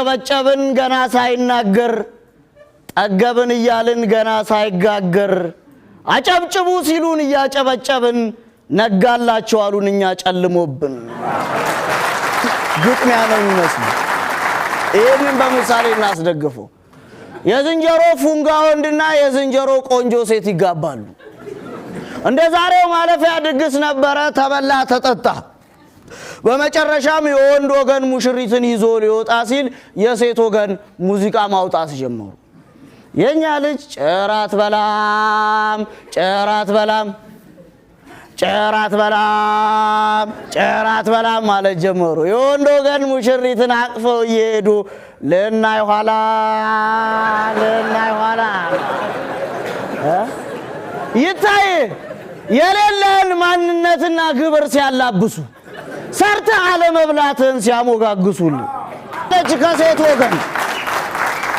በጨበን ገና ሳይናገር ጠገብን እያልን ገና ሳይጋገር አጨብጭቡ ሲሉን ያጨበጨብን ነጋላቸው አሉንኛ ጨልሞብን ግጥሚያ ነው የሚመስለው ይሄንን በምሳሌ እናስደግፈው የዝንጀሮ ፉንጋ ወንድና የዝንጀሮ ቆንጆ ሴት ይጋባሉ እንደ ዛሬው ማለፊያ ድግስ ነበረ ተበላ ተጠጣ በመጨረሻም የወንድ ወገን ሙሽሪትን ይዞ ሊወጣ ሲል የሴት ወገን ሙዚቃ ማውጣት ጀመሩ የኛ ልጅ ጨራት በላም ጨራት በላም ማለት ጀመሩ የወንድ ወገን ሙሽሪትን አቅፈው ይሄዱ ለናይ ኋላ ይታይ የሌለን ማንነትና ግብር ሲያላብሱ ሰርተ አለ መብላትን ሲያሞጋግሱል ለች ከሴት ወገን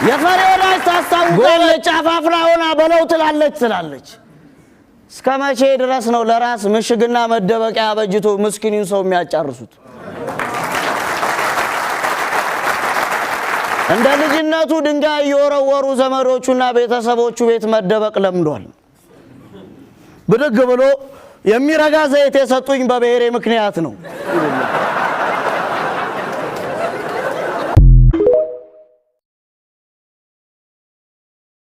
የፈሪ ወላጅ ታስታውቃለች አፋፍራ ሆና በለው ትላለች እስከመቼ ድረስ ነው ለራስ ምሽግና መደበቂያ በጅቶ ምስኪኑን ሰው የሚያጫርሱት እንደ ልጅነቱ ድንጋይ ይወረወሩ ዘመዶቹና ቤተሰቦቹ ቤት መደበቅ ለምዷል ብድግ ብሎ የሚረጋ ዘይት የሰጡኝ በብሔሬ ምክንያት ነው